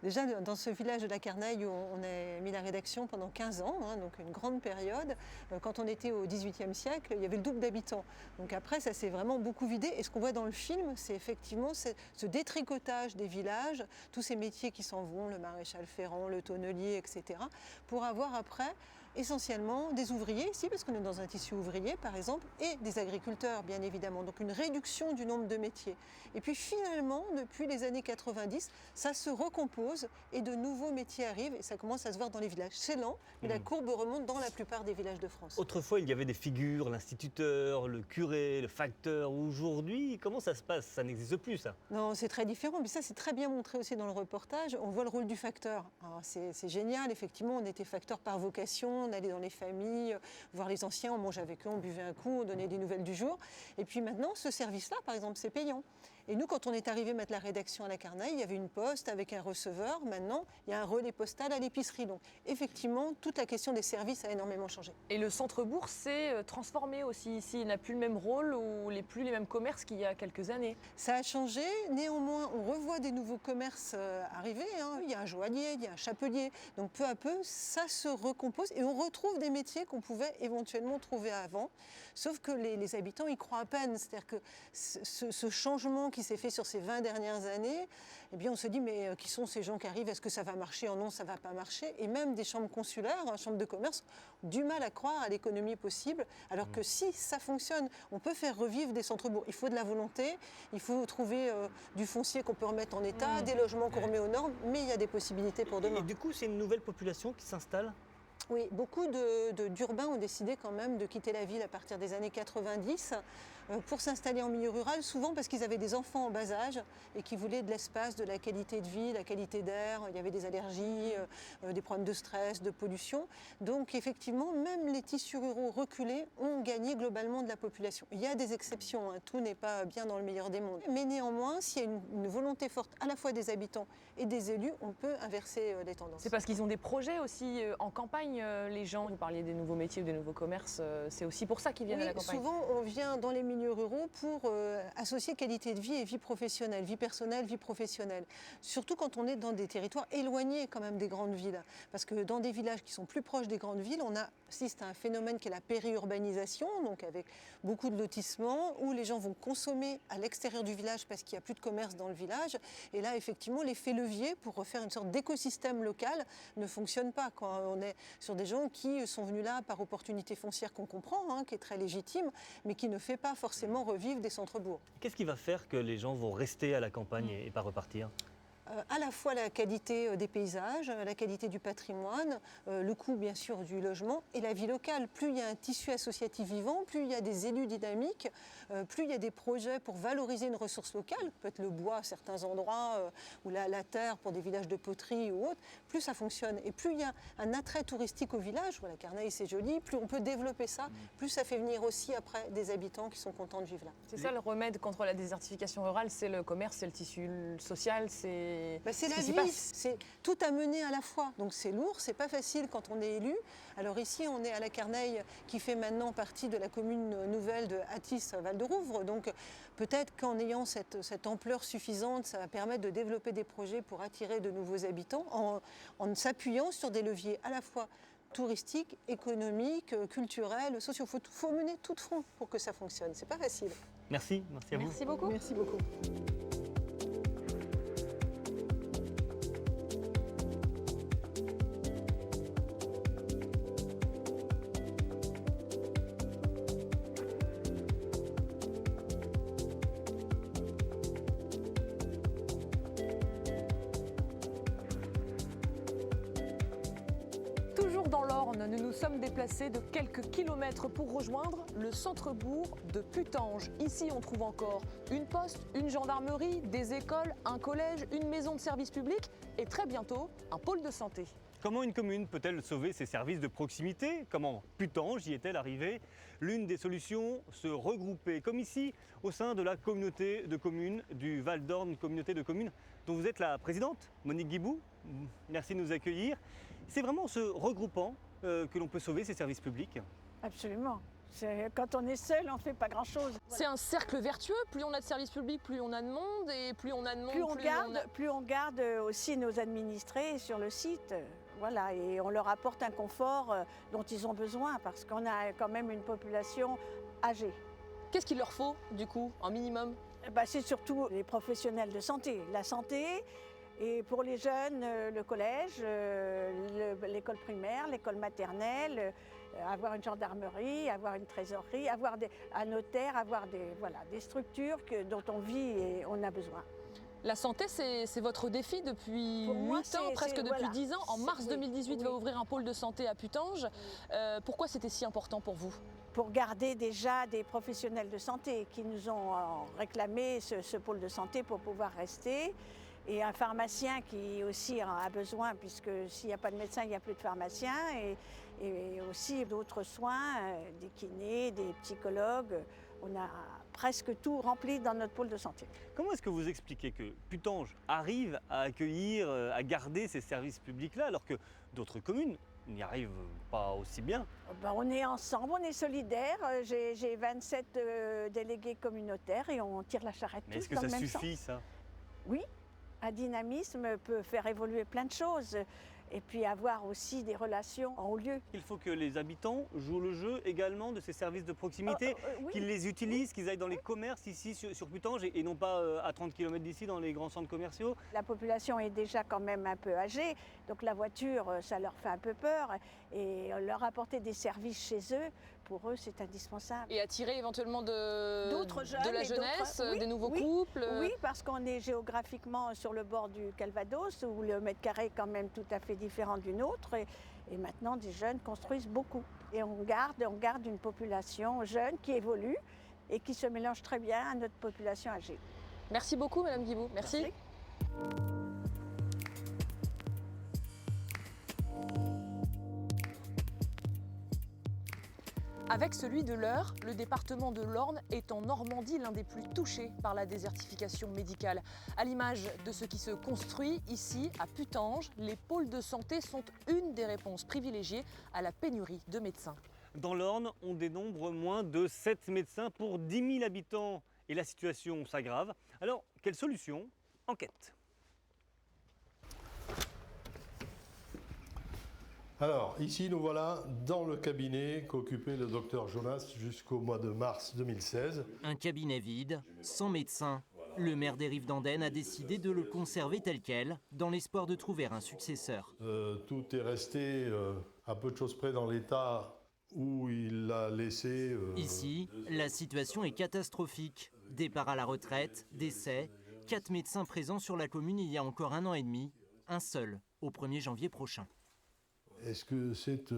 Déjà, dans ce village de la Carneille où on a mis la rédaction pendant 15 ans, hein, donc une grande période, quand on était au XVIIIe siècle, il y avait le double d'habitants. Donc après, ça s'est vraiment beaucoup vidé. Et ce qu'on voit dans le film, c'est effectivement ce détricotage des villages, tous ces métiers qui s'en vont, le maréchal Ferrand, le tonnelier, etc., pour avoir après essentiellement des ouvriers ici, parce qu'on est dans un tissu ouvrier par exemple, et des agriculteurs bien évidemment, donc une réduction du nombre de métiers. Et puis finalement, depuis les années 90, ça se recompose et de nouveaux métiers arrivent et ça commence à se voir dans les villages. C'est lent, mais la courbe remonte dans la plupart des villages de France. Autrefois, il y avait des figures, l'instituteur, le curé, le facteur. Aujourd'hui, comment ça se passe? Ça n'existe plus, ça? Non, c'est très différent, mais ça c'est très bien montré aussi dans le reportage. On voit le rôle du facteur. C'est génial, effectivement, on était facteur par vocation, on allait dans les familles, voir les anciens, on mangeait avec eux, on buvait un coup, on donnait des nouvelles du jour. Et puis maintenant, ce service-là, par exemple, c'est payant. Et nous, quand on est arrivé mettre la rédaction à la Carneille, il y avait une poste avec un receveur. Maintenant, il y a un relais postal à l'épicerie. Donc, effectivement, toute la question des services a énormément changé. Et le centre-bourg s'est transformé aussi ici. Il n'a plus le même rôle ou plus les mêmes commerces qu'il y a quelques années. Ça a changé. Néanmoins, on revoit des nouveaux commerces arriver. Il y a un joaillier, il y a un chapelier. Donc, peu à peu, ça se recompose et on retrouve des métiers qu'on pouvait éventuellement trouver avant. Sauf que les habitants y croient à peine. C'est-à-dire que ce changement qui s'est fait sur ces 20 dernières années, eh bien on se dit mais qui sont ces gens qui arrivent, est-ce que ça va marcher? Oh non, ça ne va pas marcher. Et même des chambres consulaires, chambres de commerce, ont du mal à croire à l'économie possible, alors que si ça fonctionne, on peut faire revivre des centres-bourgs. Il faut de la volonté, il faut trouver du foncier qu'on peut remettre en état, des logements qu'on remet aux normes, mais il y a des possibilités pour demain. Et du coup, c'est une nouvelle population qui s'installe? Oui, beaucoup d'urbains ont décidé quand même de quitter la ville à partir des années 90 pour s'installer en milieu rural, souvent parce qu'ils avaient des enfants en bas âge et qui voulaient de l'espace, de la qualité de vie, la qualité d'air. Il y avait des allergies, des problèmes de stress, de pollution. Donc effectivement, même les tissus ruraux reculés ont gagné globalement de la population. Il y a des exceptions, tout n'est pas bien dans le meilleur des mondes. Mais néanmoins, s'il y a une volonté forte à la fois des habitants et des élus, on peut inverser les tendances. C'est parce qu'ils ont des projets aussi en campagne, les gens. Vous parliez des nouveaux métiers ou des nouveaux commerces, c'est aussi pour ça qu'ils viennent à la campagne. Souvent, on vient dans les milieux ruraux pour associer qualité de vie et vie professionnelle, vie personnelle, vie professionnelle. Surtout quand on est dans des territoires éloignés quand même des grandes villes. Parce que dans des villages qui sont plus proches des grandes villes, on assiste à un phénomène qui est la périurbanisation, donc avec beaucoup de lotissements, où les gens vont consommer à l'extérieur du village parce qu'il n'y a plus de commerce dans le village. Et là, effectivement, l'effet levier pour refaire une sorte d'écosystème local ne fonctionne pas. Quand on est sur des gens qui sont venus là par opportunité foncière qu'on comprend, qui est très légitime, mais qui ne fait pas forcément revivre des centres-bourgs. Qu'est-ce qui va faire que les gens vont rester à la campagne et pas repartir? À la fois la qualité des paysages, la qualité du patrimoine, le coût bien sûr du logement et la vie locale. Plus il y a un tissu associatif vivant, plus il y a des élus dynamiques, plus il y a des projets pour valoriser une ressource locale, peut-être le bois à certains endroits ou la terre pour des villages de poterie ou autres, plus ça fonctionne. Et plus il y a un attrait touristique au village, voilà, Carneille c'est joli, plus on peut développer ça, plus ça fait venir aussi après des habitants qui sont contents de vivre là. C'est ça le remède contre la désertification rurale, c'est le commerce, c'est le tissu social, c'est c'est la vie, c'est tout à mener à la fois. Donc c'est lourd, c'est pas facile quand on est élu. Alors ici, on est à la Carneille qui fait maintenant partie de la commune nouvelle de Athis-Val-de-Rouvre. Donc peut-être qu'en ayant cette ampleur suffisante, ça va permettre de développer des projets pour attirer de nouveaux habitants en s'appuyant sur des leviers à la fois touristiques, économiques, culturels, sociaux. Il faut mener tout de front pour que ça fonctionne. C'est pas facile. Merci à vous. Merci beaucoup. Merci beaucoup. Toujours dans l'Orne, nous nous sommes déplacés de quelques kilomètres pour rejoindre le centre-bourg de Putange. Ici, on trouve encore une poste, une gendarmerie, des écoles, un collège, une maison de service public et très bientôt, un pôle de santé. Comment une commune peut-elle sauver ses services de proximité? Comment Putange y est-elle arrivée? L'une des solutions, se regrouper, comme ici, au sein de la communauté de communes du Val d'Orne, communauté de communes dont vous êtes la présidente, Monique Guibou. Merci de nous accueillir. C'est vraiment en se regroupant que l'on peut sauver ses services publics? Absolument. Quand on est seul, on ne fait pas grand-chose. C'est un cercle vertueux. Plus on a de services publics, plus on a de monde. Et plus on a de monde, plus on garde aussi nos administrés sur le site. Voilà, et on leur apporte un confort dont ils ont besoin parce qu'on a quand même une population âgée. Qu'est-ce qu'il leur faut, du coup, un minimum? C'est surtout les professionnels de santé. La santé Et pour les jeunes, le collège, l'école primaire, l'école maternelle, avoir une gendarmerie, avoir une trésorerie, avoir un notaire, avoir des structures dont on vit et on a besoin. La santé, c'est votre défi depuis Pour 8 moi, ans, presque depuis voilà. 10 ans. En mars 2018, oui. va ouvrir un pôle de santé à Putange. Pourquoi c'était si important pour vous? Pour garder déjà des professionnels de santé qui nous ont réclamé ce pôle de santé pour pouvoir rester. Et un pharmacien qui aussi a besoin, puisque s'il n'y a pas de médecin, il n'y a plus de pharmacien. Et aussi d'autres soins, des kinés, des psychologues. On a presque tout rempli dans notre pôle de santé. Comment est-ce que vous expliquez que Putange arrive à accueillir, à garder ces services publics-là, alors que d'autres communes n'y arrivent pas aussi bien? On est ensemble, on est solidaires. J'ai 27 délégués communautaires et on tire la charrette tous dans le même sens. Mais est-ce que ça suffit, ça? Oui, un dynamisme peut faire évoluer plein de choses. Et puis avoir aussi des relations en haut lieu. Il faut que les habitants jouent le jeu également de ces services de proximité, oui. qu'ils les utilisent, qu'ils aillent dans les commerces ici sur Putange et non pas à 30 km d'ici dans les grands centres commerciaux. La population est déjà quand même un peu âgée, donc la voiture, ça leur fait un peu peur. Et leur apporter des services chez eux, pour eux, c'est indispensable. Et attirer éventuellement d'autres jeunes, de la jeunesse, des nouveaux couples. Oui, parce qu'on est géographiquement sur le bord du Calvados, où le mètre carré est quand même tout à fait différent du nôtre. Et maintenant, des jeunes construisent beaucoup. Et on garde une population jeune qui évolue et qui se mélange très bien à notre population âgée. Merci beaucoup, Madame Guibaud. Merci. Avec celui de l'Eure, le département de l'Orne est en Normandie l'un des plus touchés par la désertification médicale. À l'image de ce qui se construit ici, à Putange, les pôles de santé sont une des réponses privilégiées à la pénurie de médecins. Dans l'Orne, on dénombre moins de 7 médecins pour 10 000 habitants et la situation s'aggrave. Alors, quelle solution? Enquête. Alors, ici, nous voilà dans le cabinet qu'occupait le docteur Jonas jusqu'au mois de mars 2016. Un cabinet vide, sans médecin. Le maire des Rives d'Andenne a décidé de le conserver tel quel, dans l'espoir de trouver un successeur. Tout est resté à peu de choses près dans l'état où il l'a laissé. Ici, la situation est catastrophique. Départ à la retraite, décès, 4 médecins présents sur la commune il y a encore 1 an et demi, un seul au 1er janvier prochain. Est-ce que c'est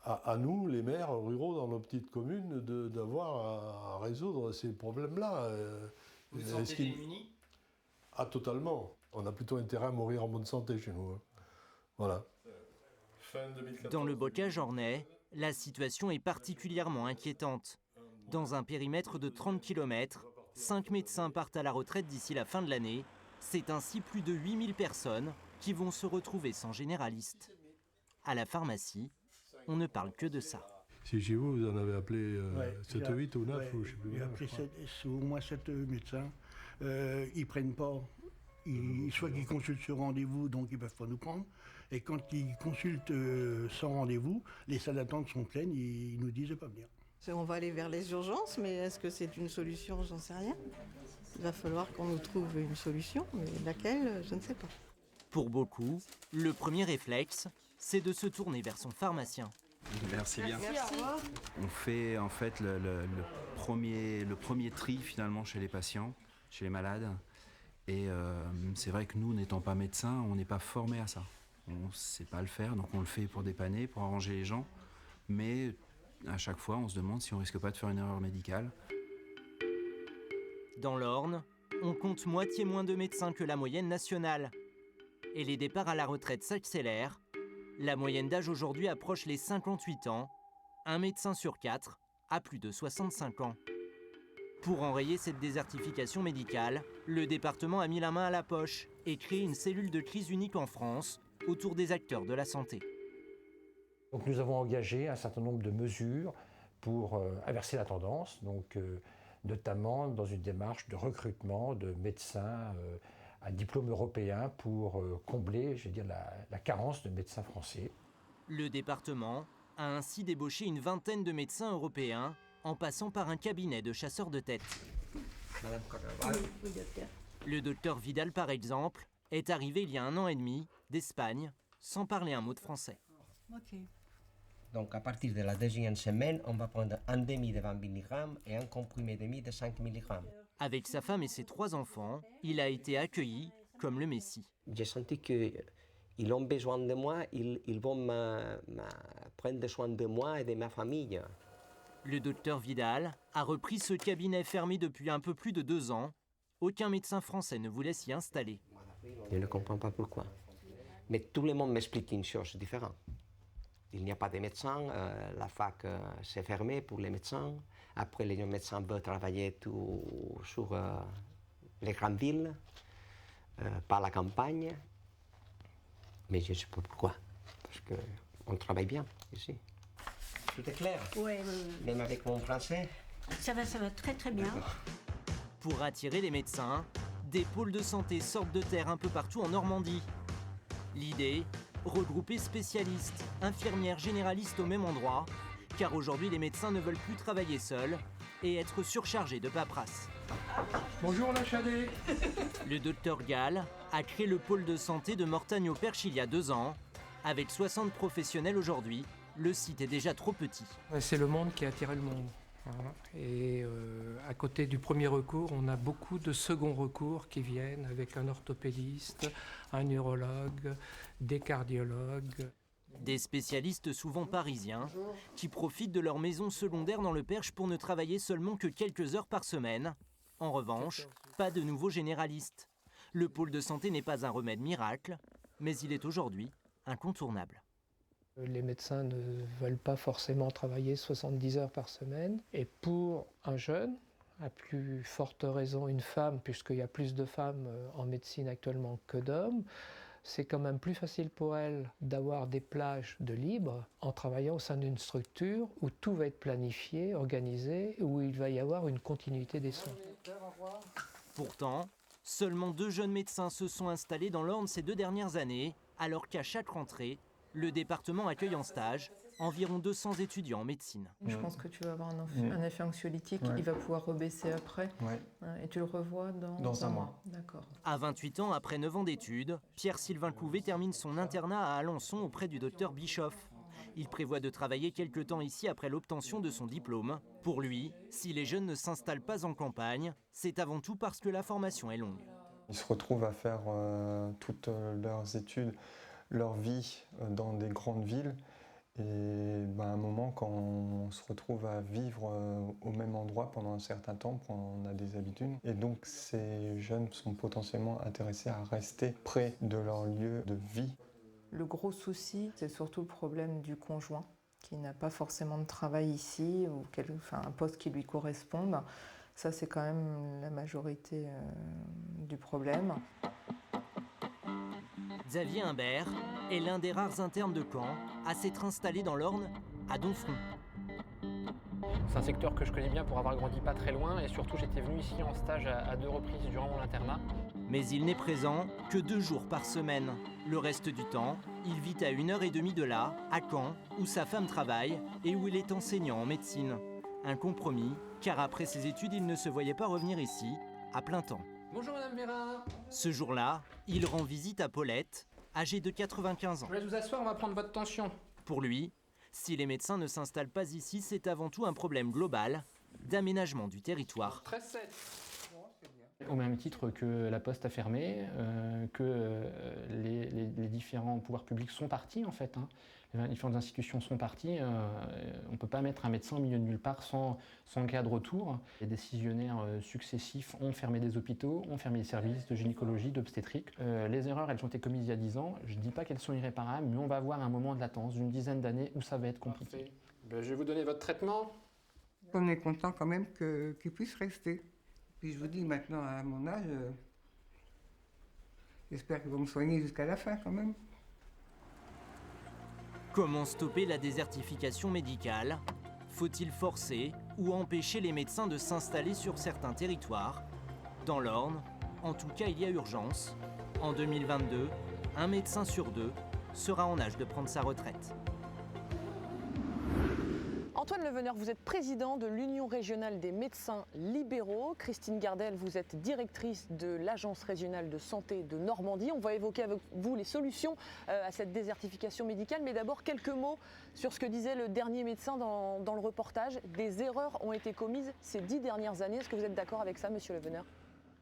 à nous, les maires ruraux dans nos petites communes, d'avoir à résoudre ces problèmes-là? Vous vous sentez démunis? Ah, totalement. On a plutôt intérêt à mourir en bonne santé chez nous. Hein. Voilà. Fin 2014. Dans le bocage ornais, la situation est particulièrement inquiétante. Dans un périmètre de 30 km, 5 médecins partent à la retraite d'ici la fin de l'année. C'est ainsi plus de 8000 personnes qui vont se retrouver sans généraliste. À la pharmacie, on ne parle que de ça. Si chez vous, vous en avez appelé 7 ou 8 ou 9, ou je sais plus. J'ai appelé au moins 7 médecins. Ils ne prennent pas. Soit qu'ils consultent sur rendez-vous, donc ils ne peuvent pas nous prendre. Et quand ils consultent sans rendez-vous, les salles d'attente sont pleines, ils nous disent de ne pas venir. On va aller vers les urgences, mais est-ce que c'est une solution? J'en sais rien. Il va falloir qu'on nous trouve une solution, mais laquelle, je ne sais pas. Pour beaucoup, le premier réflexe, c'est de se tourner vers son pharmacien. Merci bien. Merci. On fait en fait le premier tri finalement chez les patients, chez les malades. Et c'est vrai que nous, n'étant pas médecins, on n'est pas formés à ça. On ne sait pas le faire, donc on le fait pour dépanner, pour arranger les gens. Mais à chaque fois, on se demande si on risque pas de faire une erreur médicale. Dans l'Orne, on compte moitié moins de médecins que la moyenne nationale. Et les départs à la retraite s'accélèrent. La moyenne d'âge aujourd'hui approche les 58 ans. Un médecin sur 4 a plus de 65 ans. Pour enrayer cette désertification médicale, le département a mis la main à la poche et créé une cellule de crise unique en France autour des acteurs de la santé. Donc nous avons engagé un certain nombre de mesures pour inverser la tendance, notamment dans une démarche de recrutement de médecins à diplôme européen pour combler, la carence de médecins français. Le département a ainsi débauché une vingtaine de médecins européens en passant par un cabinet de chasseurs de tête. Le docteur Vidal, par exemple, est arrivé il y a 1 an et demi d'Espagne, sans parler un mot de français. Ok. Donc à partir de la 2e semaine, on va prendre un demi de 20 mg et un comprimé demi de 5 mg. Avec sa femme et ses 3 enfants, il a été accueilli comme le Messie. J'ai senti qu'ils ont besoin de moi, ils vont prendre soin de moi et de ma famille. Le docteur Vidal a repris ce cabinet fermé depuis un peu plus de 2 ans. Aucun médecin français ne voulait s'y installer. Je ne comprends pas pourquoi. Mais tout le monde m'explique une chose différente. Il n'y a pas de médecins, la fac s'est fermée pour les médecins. Après, les médecins veulent travailler sur les grandes villes, pas la campagne. Mais je ne sais pas pourquoi. Parce qu'on travaille bien ici. Tout est clair. Oui. Même avec mon français. Ça va très très bien. Pour attirer les médecins, des pôles de santé sortent de terre un peu partout en Normandie. L'idée, regrouper spécialistes, infirmières, généralistes au même endroit, car aujourd'hui les médecins ne veulent plus travailler seuls et être surchargés de paperasse. Bonjour la Chadet. Le docteur Gall a créé le pôle de santé de Mortagne-au-Perche il y a 2 ans. Avec 60 professionnels aujourd'hui, le site est déjà trop petit. C'est le monde qui a attiré le monde. Et à côté du premier recours, on a beaucoup de second recours qui viennent avec un orthopédiste, un neurologue, des cardiologues. Des spécialistes souvent parisiens qui profitent de leur maison secondaire dans le Perche pour ne travailler seulement que quelques heures par semaine. En revanche, pas de nouveaux généralistes. Le pôle de santé n'est pas un remède miracle, mais il est aujourd'hui incontournable. Les médecins ne veulent pas forcément travailler 70 heures par semaine. Et pour un jeune, à plus forte raison une femme, puisqu'il y a plus de femmes en médecine actuellement que d'hommes, c'est quand même plus facile pour elle d'avoir des plages de libre en travaillant au sein d'une structure où tout va être planifié, organisé, où il va y avoir une continuité des soins. Pourtant, seulement 2 jeunes médecins se sont installés dans l'Orne ces 2 dernières années, alors qu'à chaque rentrée, le département accueille en stage environ 200 étudiants en médecine. Je pense que tu vas avoir un effet anxiolytique, il va pouvoir rebaisser après. Et tu le revois dans un mois. D'accord. À 28 ans, après 9 ans d'études, Pierre-Sylvain Couvet termine son internat à Alençon auprès du docteur Bischoff. Il prévoit de travailler quelque temps ici après l'obtention de son diplôme. Pour lui, si les jeunes ne s'installent pas en campagne, c'est avant tout parce que la formation est longue. Ils se retrouvent à faire toutes leurs études, leur vie dans des grandes villes. Et à un moment, quand on se retrouve à vivre au même endroit pendant un certain temps, on a des habitudes. Et donc ces jeunes sont potentiellement intéressés à rester près de leur lieu de vie. Le gros souci, c'est surtout le problème du conjoint, qui n'a pas forcément de travail ici, ou un poste qui lui corresponde. Ça, c'est quand même la majorité du problème. Xavier Imbert est l'un des rares internes de Caen à s'être installé dans l'Orne, à Donfront. C'est un secteur que je connais bien pour avoir grandi pas très loin et surtout j'étais venu ici en stage à 2 reprises durant mon internat. Mais il n'est présent que 2 jours par semaine. Le reste du temps, il vit à 1h30 de là, à Caen, où sa femme travaille et où il est enseignant en médecine. Un compromis, car après ses études, il ne se voyait pas revenir ici, à plein temps. Bonjour Madame Vérin. Ce jour-là, il rend visite à Paulette, âgée de 95 ans. Je vais vous asseoir, on va prendre votre tension. Pour lui, si les médecins ne s'installent pas ici, c'est avant tout un problème global d'aménagement du territoire. 13-7. Au même titre que la Poste a fermé, que les différents pouvoirs publics sont partis en fait. Les différentes institutions sont parties. On ne peut pas mettre un médecin au milieu de nulle part sans cadre autour. Les décisionnaires successifs ont fermé des hôpitaux, ont fermé des services de gynécologie, d'obstétrique. Les erreurs, elles ont été commises il y a 10 ans. Je ne dis pas qu'elles sont irréparables, mais on va avoir un moment de latence d'une dizaine d'années où ça va être compliqué. Ben, je vais vous donner votre traitement. On est content quand même qu'il puisse rester. Puis je vous dis maintenant, à mon âge, j'espère qu'ils vont me soigner jusqu'à la fin quand même. Comment stopper la désertification médicale? Faut-il forcer ou empêcher les médecins de s'installer sur certains territoires? Dans l'Orne, en tout cas, il y a urgence. En 2022, un médecin sur 2 sera en âge de prendre sa retraite. Antoine Leveneur, vous êtes président de l'Union régionale des médecins libéraux. Christine Gardel, vous êtes directrice de l'Agence régionale de santé de Normandie. On va évoquer avec vous les solutions à cette désertification médicale. Mais d'abord, quelques mots sur ce que disait le dernier médecin dans le reportage. Des erreurs ont été commises ces 10 dernières années. Est-ce que vous êtes d'accord avec ça, monsieur Leveneur ?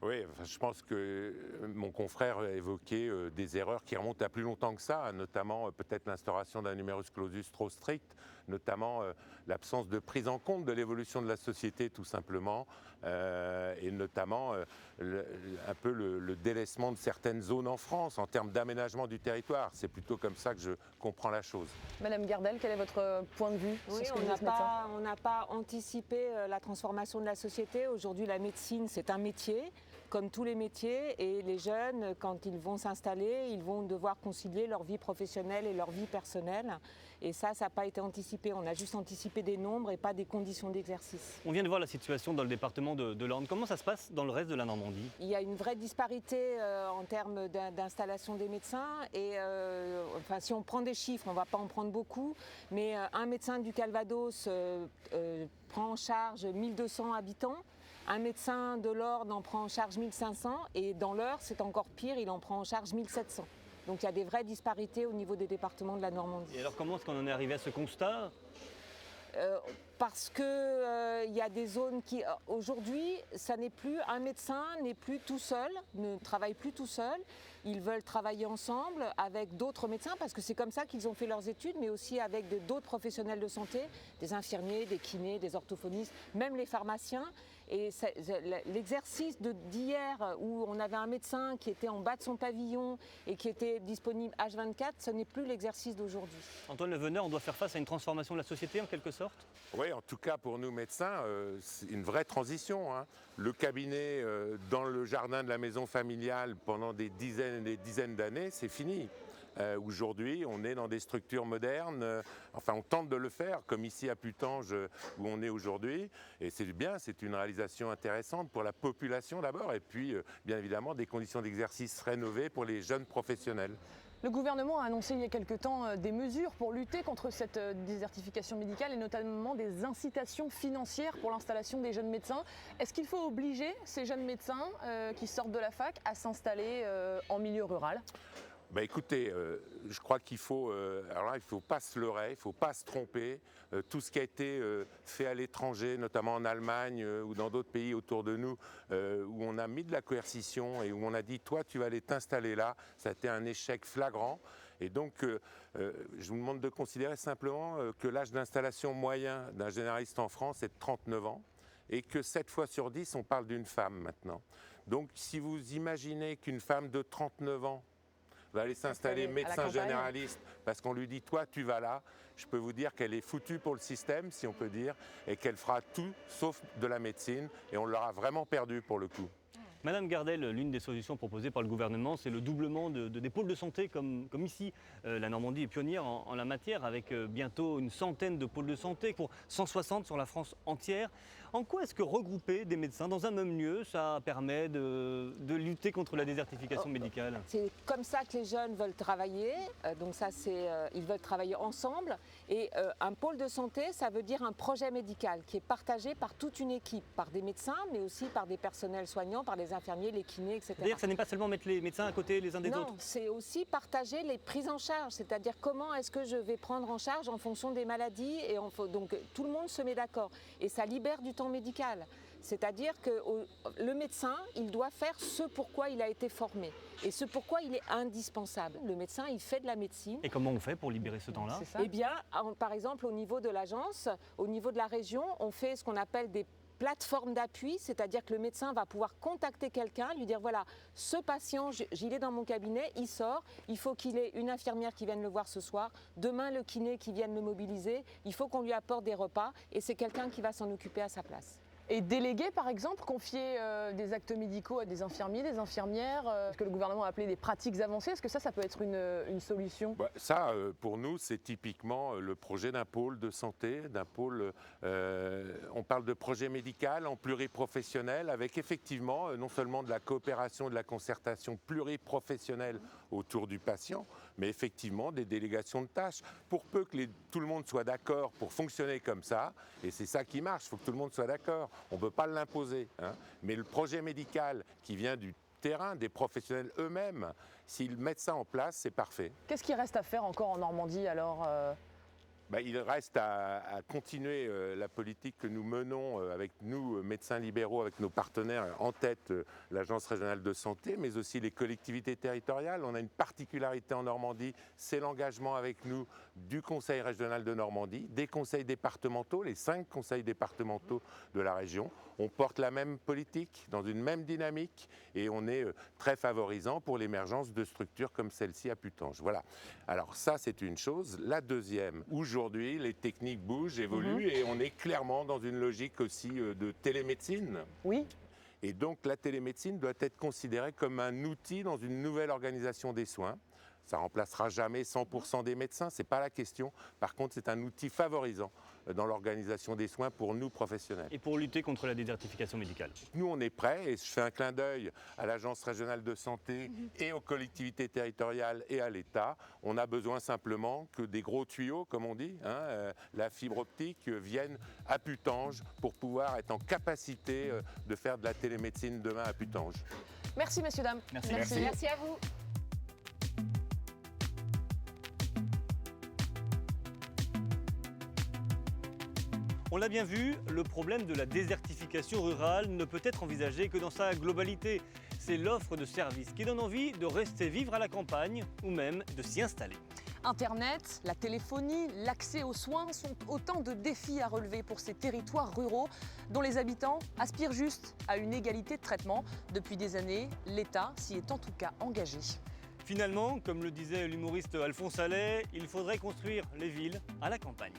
Oui, je pense que mon confrère a évoqué des erreurs qui remontent à plus longtemps que ça, notamment peut-être l'instauration d'un numerus clausus trop strict, notamment l'absence de prise en compte de l'évolution de la société tout simplement, et notamment un peu le délaissement de certaines zones en France en termes d'aménagement du territoire. C'est plutôt comme ça que je comprends la chose. Madame Gardel, quel est votre point de vue sur Oui, ce que on n'a pas anticipé la transformation de la société. Aujourd'hui, la médecine, c'est un métier, comme tous les métiers, et les jeunes, quand ils vont s'installer, ils vont devoir concilier leur vie professionnelle et leur vie personnelle. Et ça n'a pas été anticipé. On a juste anticipé des nombres et pas des conditions d'exercice. On vient de voir la situation dans le département de l'Orne. Comment ça se passe dans le reste de la Normandie? Il y a une vraie disparité en termes d'installation des médecins. Et enfin, si on prend des chiffres, on ne va pas en prendre beaucoup, mais un médecin du Calvados prend en charge 1200 habitants. Un médecin de l'Orne en prend en charge 1500 et dans l'Eure, c'est encore pire, il en prend en charge 1700. Donc il y a des vraies disparités au niveau des départements de la Normandie. Et alors comment est-ce qu'on en est arrivé à ce constat ? Parce qu'il y a des zones qui... Aujourd'hui, ça n'est plus... Un médecin n'est plus tout seul, ne travaille plus tout seul. Ils veulent travailler ensemble avec d'autres médecins parce que c'est comme ça qu'ils ont fait leurs études, mais aussi avec d'autres professionnels de santé, des infirmiers, des kinés, des orthophonistes, même les pharmaciens. Et l'exercice d'hier où on avait un médecin qui était en bas de son pavillon et qui était disponible H24, ce n'est plus l'exercice d'aujourd'hui. Antoine Leveneur, on doit faire face à une transformation de la société en quelque sorte? Oui, en tout cas pour nous médecins, c'est une vraie transition. Le cabinet dans le jardin de la maison familiale pendant des dizaines et des dizaines d'années, c'est fini. Aujourd'hui, on est dans des structures modernes, enfin on tente de le faire, comme ici à Putange où on est aujourd'hui, et c'est bien, c'est une réalisation intéressante pour la population d'abord, et puis bien évidemment des conditions d'exercice rénovées pour les jeunes professionnels. Le gouvernement a annoncé il y a quelque temps des mesures pour lutter contre cette désertification médicale et notamment des incitations financières pour l'installation des jeunes médecins. Est-ce qu'il faut obliger ces jeunes médecins qui sortent de la fac à s'installer en milieu rural ? Bah écoutez, je crois qu'il faut, alors là, il ne faut pas se leurrer, il ne faut pas se tromper. Tout ce qui a été fait à l'étranger, notamment en Allemagne ou dans d'autres pays autour de nous, où on a mis de la coercition et où on a dit « toi, tu vas aller t'installer là », ça a été un échec flagrant. Et donc, je vous demande de considérer simplement que l'âge d'installation moyen d'un généraliste en France est de 39 ans et que 7 fois sur 10, on parle d'une femme maintenant. Donc, si vous imaginez qu'une femme de 39 ans va aller s'installer médecin généraliste parce qu'on lui dit « toi, tu vas là », je peux vous dire qu'elle est foutue pour le système, si on peut dire, et qu'elle fera tout sauf de la médecine, et on l'aura vraiment perdu pour le coup. Madame Gardel, l'une des solutions proposées par le gouvernement, c'est le doublement des pôles de santé, comme ici. La Normandie est pionnière en la matière, avec bientôt une centaine de pôles de santé, pour 160 sur la France entière. En quoi est-ce que regrouper des médecins dans un même lieu, ça permet de lutter contre la désertification médicale? C'est comme ça que les jeunes veulent travailler, donc ça ils veulent travailler ensemble. Et un pôle de santé, ça veut dire un projet médical qui est partagé par toute une équipe, par des médecins, mais aussi par des personnels soignants, par des infirmiers, les kinés, etc. C'est-à-dire que ça n'est pas seulement mettre les médecins à côté les uns des autres? Non, c'est aussi partager les prises en charge, c'est-à-dire comment est-ce que je vais prendre en charge en fonction des maladies, et donc tout le monde se met d'accord. Et ça libère du temps médical. C'est-à-dire que le médecin, il doit faire ce pourquoi il a été formé et ce pourquoi il est indispensable. Le médecin, il fait de la médecine. Et comment on fait pour libérer ce temps-là? Eh bien, par exemple, au niveau de l'agence, au niveau de la région, on fait ce qu'on appelle des plateforme d'appui, c'est-à-dire que le médecin va pouvoir contacter quelqu'un, lui dire voilà, ce patient, j'il est dans mon cabinet, il sort, il faut qu'il ait une infirmière qui vienne le voir ce soir, demain le kiné qui vienne le mobiliser, il faut qu'on lui apporte des repas et c'est quelqu'un qui va s'en occuper à sa place. Et déléguer, par exemple, confier des actes médicaux à des infirmiers, des infirmières, ce que le gouvernement a appelé des pratiques avancées, est-ce que ça peut être une solution? Ça, pour nous, c'est typiquement le projet d'un pôle de santé, d'un pôle, on parle de projet médical en pluriprofessionnel, avec effectivement non seulement de la coopération, de la concertation pluriprofessionnelle autour du patient, mais effectivement des délégations de tâches. Pour peu que tout le monde soit d'accord pour fonctionner comme ça, et c'est ça qui marche, il faut que tout le monde soit d'accord, on ne peut pas l'imposer, hein. Mais le projet médical qui vient du terrain, des professionnels eux-mêmes, s'ils mettent ça en place, c'est parfait. Qu'est-ce qu'il reste à faire encore en Normandie alors Il reste à continuer la politique que nous menons avec nous, médecins libéraux, avec nos partenaires, en tête l'Agence régionale de santé, mais aussi les collectivités territoriales. On a une particularité en Normandie, c'est l'engagement avec nous du Conseil régional de Normandie, des conseils départementaux, les 5 conseils départementaux de la région. On porte la même politique, dans une même dynamique, et on est très favorisant pour l'émergence de structures comme celle-ci à Putange. Voilà. Alors ça, c'est une chose. La deuxième, aujourd'hui, les techniques bougent, évoluent, et on est clairement dans une logique aussi de télémédecine. Oui. Et donc la télémédecine doit être considérée comme un outil dans une nouvelle organisation des soins. Ça ne remplacera jamais 100% des médecins, ce n'est pas la question. Par contre, c'est un outil favorisant dans l'organisation des soins pour nous professionnels. Et pour lutter contre la désertification médicale? Nous, on est prêts, et je fais un clin d'œil à l'Agence régionale de santé et aux collectivités territoriales et à l'État. On a besoin simplement que des gros tuyaux, comme on dit, la fibre optique, viennent à Putange pour pouvoir être en capacité de faire de la télémédecine demain à Putange. Merci messieurs, dames. Merci. Merci à vous. On l'a bien vu, le problème de la désertification rurale ne peut être envisagé que dans sa globalité. C'est l'offre de services qui donne envie de rester vivre à la campagne ou même de s'y installer. Internet, la téléphonie, l'accès aux soins sont autant de défis à relever pour ces territoires ruraux dont les habitants aspirent juste à une égalité de traitement. Depuis des années, l'État s'y est en tout cas engagé. Finalement, comme le disait l'humoriste Alphonse Allais, il faudrait construire les villes à la campagne.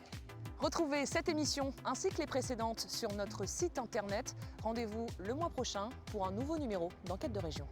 Retrouvez cette émission ainsi que les précédentes sur notre site internet. Rendez-vous le mois prochain pour un nouveau numéro d'Enquête de région.